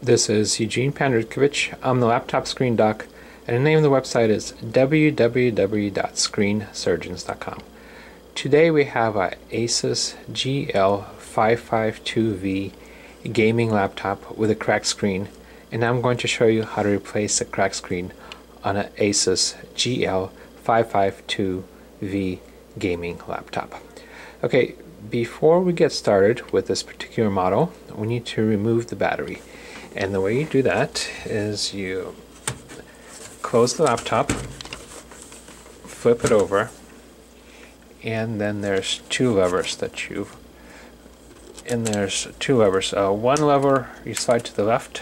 This is Eugene Pandrutkovich. I'm the laptop screen doc, and the name of the website is www.screensurgeons.com. Today we have a ASUS GL552V gaming laptop with a cracked screen, and I'm going to show you how to replace the cracked screen on an ASUS GL552V gaming laptop. Okay, before we get started with this particular model, we need to remove the battery. And the way you do that is you close the laptop, flip it over, and then there's two levers. One lever you slide to the left,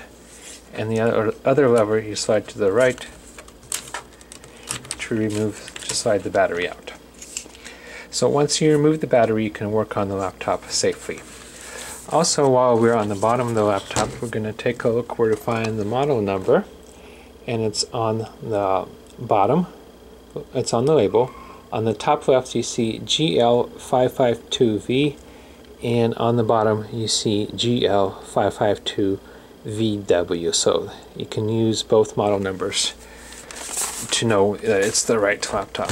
and the other lever you slide to the right to slide the battery out. So once you remove the battery, you can work on the laptop safely. Also, while we're on the bottom of the laptop, we're going to take a look where to find the model number, and it's on the bottom. It's on the label. On the top left you see GL552V, and on the bottom you see GL552VW. So you can use both model numbers to know that it's the right laptop.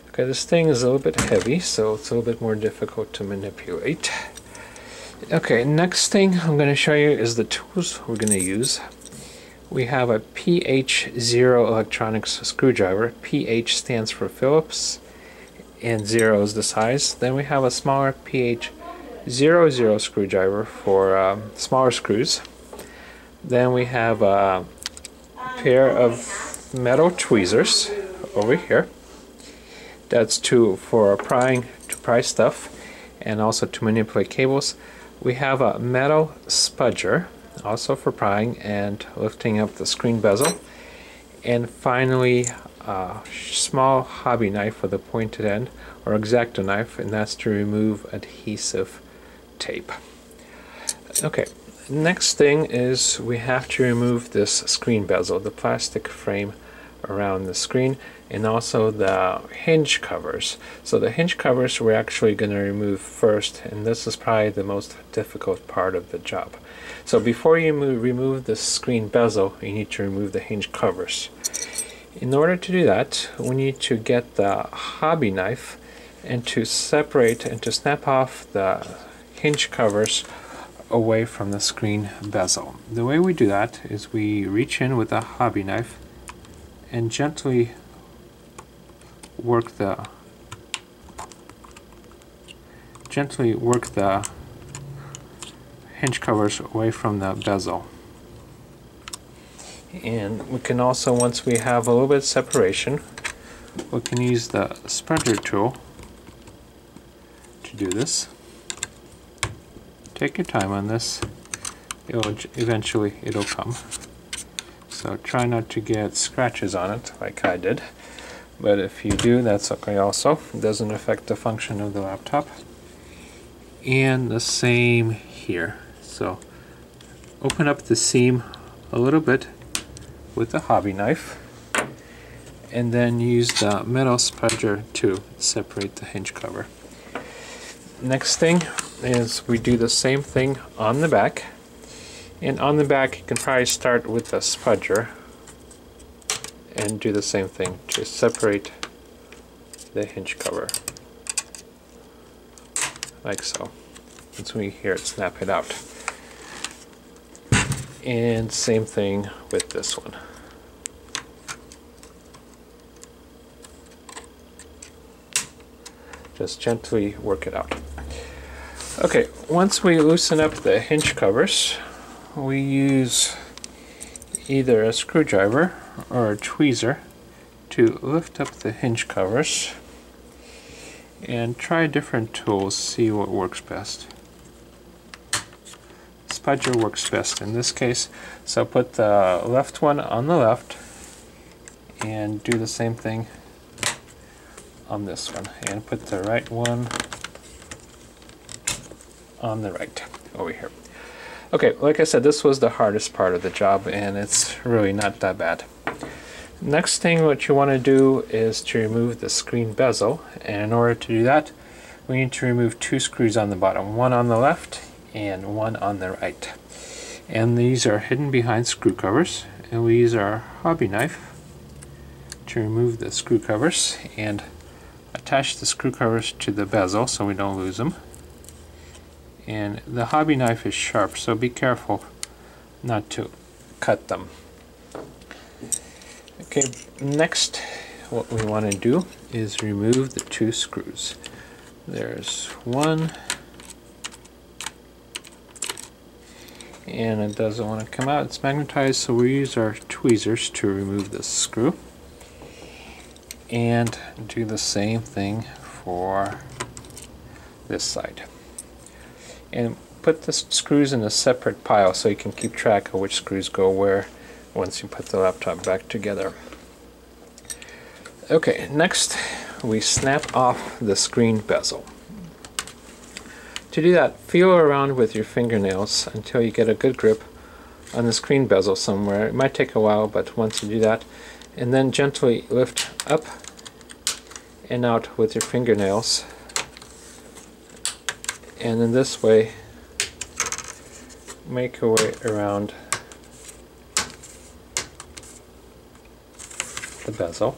Okay, this thing is a little bit heavy, so it's a little bit more difficult to manipulate. Okay, next thing I'm going to show you is the tools we're going to use. We have a PH0 electronics screwdriver. PH stands for Phillips, and 0 is the size. Then we have a smaller PH00 screwdriver for smaller screws. Then we have a pair of metal tweezers over here. That's for prying, to pry stuff, and also to manipulate cables. We have a metal spudger, also for prying and lifting up the screen bezel. And finally, a small hobby knife with a pointed end, or X-Acto knife, and that's to remove adhesive tape. Okay, next thing is we have to remove this screen bezel, the plastic frame around the screen, and also the hinge covers. So the hinge covers we're actually going to remove first, and this is probably the most difficult part of the job. So before you remove the screen bezel, you need to remove the hinge covers. In order to do that, we need to get the hobby knife and to separate and to snap off the hinge covers away from the screen bezel. The way we do that is we reach in with a hobby knife and gently work the hinge covers away from the bezel. And we can also, once we have a little bit of separation, we can use the splinter tool to do this. Take your time on this. Eventually it'll come. So try not to get scratches on it like I did. But if you do, that's okay also. It doesn't affect the function of the laptop. And the same here. So open up the seam a little bit with the hobby knife, and then use the metal spudger to separate the hinge cover. Next thing is we do the same thing on the back. And on the back you can probably start with the spudger and do the same thing to separate the hinge cover, like so. Once we hear it, snap it out. And same thing with this one. Just gently work it out. Okay, once we loosen up the hinge covers, we use either a screwdriver or a tweezer to lift up the hinge covers, and try different tools, see what works best. Spudger works best in this case, so put the left one on the left and do the same thing on this one, and put the right one on the right over here. Okay, like I said, this was the hardest part of the job, and it's really not that bad. Next thing what you want to do is to remove the screen bezel, and in order to do that we need to remove two screws on the bottom, one on the left and one on the right. And these are hidden behind screw covers, and we use our hobby knife to remove the screw covers and attach the screw covers to the bezel so we don't lose them. And the hobby knife is sharp, so be careful not to cut them. Okay, next what we want to do is remove the two screws. There's one, and it doesn't want to come out. It's magnetized, so we use our tweezers to remove this screw. And do the same thing for this side. And put the screws in a separate pile so you can keep track of which screws go where once you put the laptop back together. Okay, next we snap off the screen bezel. To do that, feel around with your fingernails until you get a good grip on the screen bezel somewhere. It might take a while, but once you do that, and then gently lift up and out with your fingernails, and in this way make your way around the bezel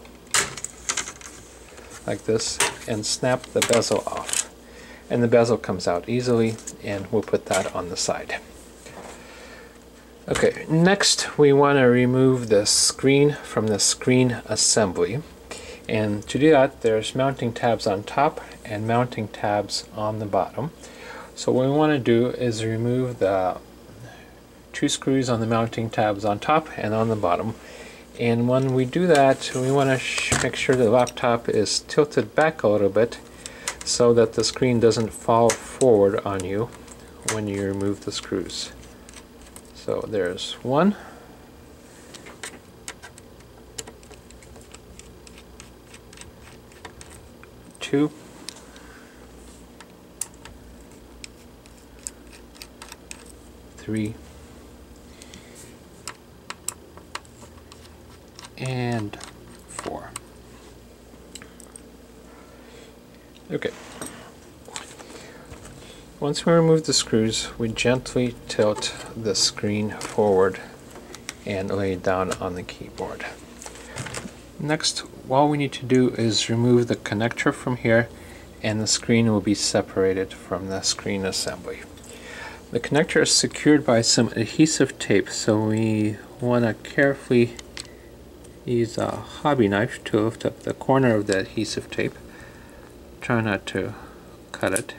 like this and snap the bezel off. And the bezel comes out easily, and we'll put that on the side. Okay, next we want to remove the screen from the screen assembly. And to do that, there's mounting tabs on top and mounting tabs on the bottom. So what we want to do is remove the two screws on the mounting tabs on top and on the bottom. And when we do that, we want to make sure the laptop is tilted back a little bit so that the screen doesn't fall forward on you when you remove the screws. So there's one, two, three, and four. Okay. Once we remove the screws, we gently tilt the screen forward and lay it down on the keyboard. Next, all we need to do is remove the connector from here, and the screen will be separated from the screen assembly. The connector is secured by some adhesive tape, so we want to carefully use a hobby knife to lift up the corner of the adhesive tape. Try not to cut it.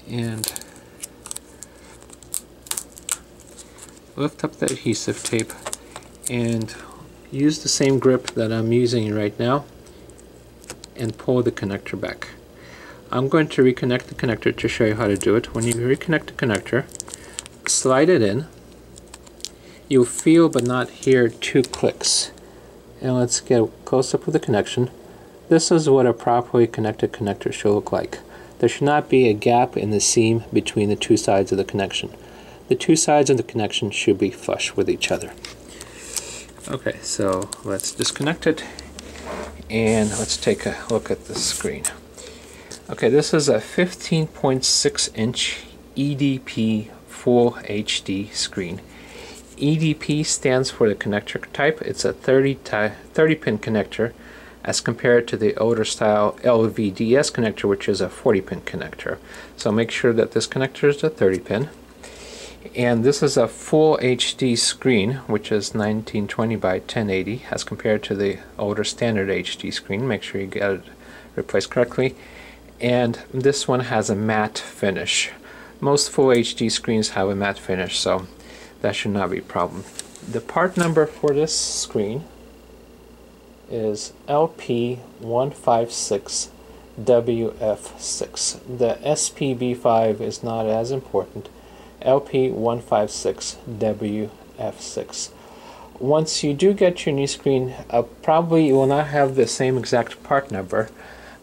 And lift up the adhesive tape and use the same grip that I'm using right now and pull the connector back. I'm going to reconnect the connector to show you how to do it. When you reconnect the connector, slide it in. You'll feel but not hear two clicks. And let's get close up with the connection. This is what a properly connected connector should look like. There should not be a gap in the seam between the two sides of the connection. The two sides of the connection should be flush with each other. Okay, so let's disconnect it and let's take a look at the screen. Okay, this is a 15.6 inch EDP Full HD screen. EDP stands for the connector type. It's a 30-pin connector as compared to the older style LVDS connector, which is a 40-pin connector. So make sure that this connector is a 30-pin. And this is a full HD screen, which is 1920 by 1080 as compared to the older standard HD screen. Make sure you get it replaced correctly. And this one has a matte finish. Most full HD screens have a matte finish, so that should not be a problem. The part number for this screen is LP156WF6. The SPB5 is not as important. LP156WF6. Once you do get your new screen, probably you will not have the same exact part number,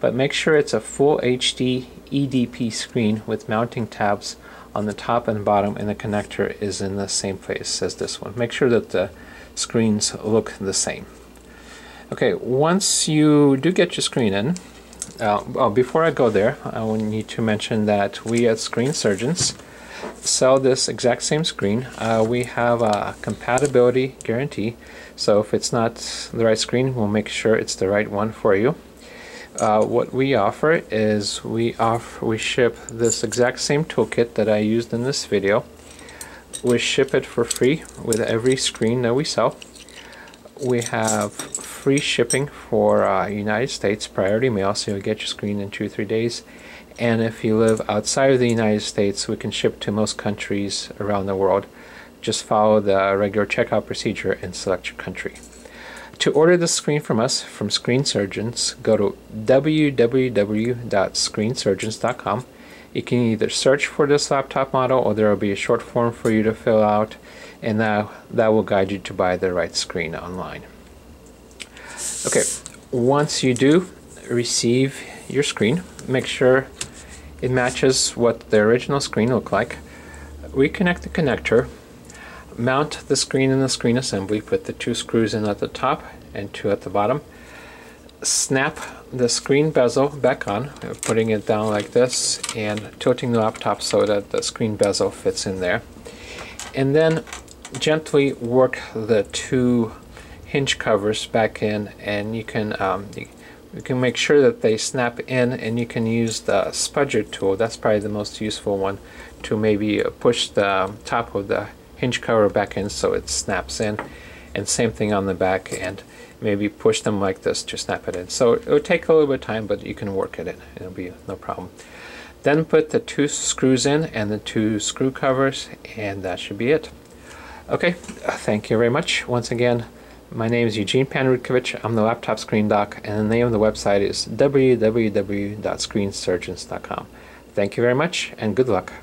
but make sure it's a full HD EDP screen with mounting tabs on the top and bottom, and the connector is in the same place as this one. Make sure that the screens look the same. Okay, once you do get your screen in, Well, before I go there, I will need to mention that we at Screen Surgeons sell this exact same screen. We have a compatibility guarantee, so if it's not the right screen, we'll make sure it's the right one for you. What we offer is we ship this exact same toolkit that I used in this video. We ship it for free with every screen that we sell. We have free shipping for United States, priority mail, so you'll get your screen in 2 or 3 days. And if you live outside of the United States, we can ship to most countries around the world. Just follow the regular checkout procedure and select your country. To order the screen from us, from Screen Surgeons, go to www.screensurgeons.com. You can either search for this laptop model, or there will be a short form for you to fill out, and that will guide you to buy the right screen online. Okay, once you do receive your screen, make sure it matches what the original screen looked like. Reconnect the connector, mount the screen in the screen assembly, put the 2 screws in at the top and 2 at the bottom. Snap the screen bezel back on, putting it down like this and tilting the laptop so that the screen bezel fits in there. And then gently work the 2 hinge covers back in, and you can make sure that they snap in, and you can use the spudger tool. That's probably the most useful one, to maybe push the top of the hinge cover back in so it snaps in, and same thing on the back, and maybe push them like this to snap it in. So it'll take a little bit of time, but you can work it in. It'll be no problem. Then put the 2 screws in and the 2 screw covers, and that should be it. Okay, thank you very much. Once again, my name is Eugene Panrudkovich. I'm the laptop screen doc, and the name of the website is www.screensurgeons.com. Thank you very much, and good luck.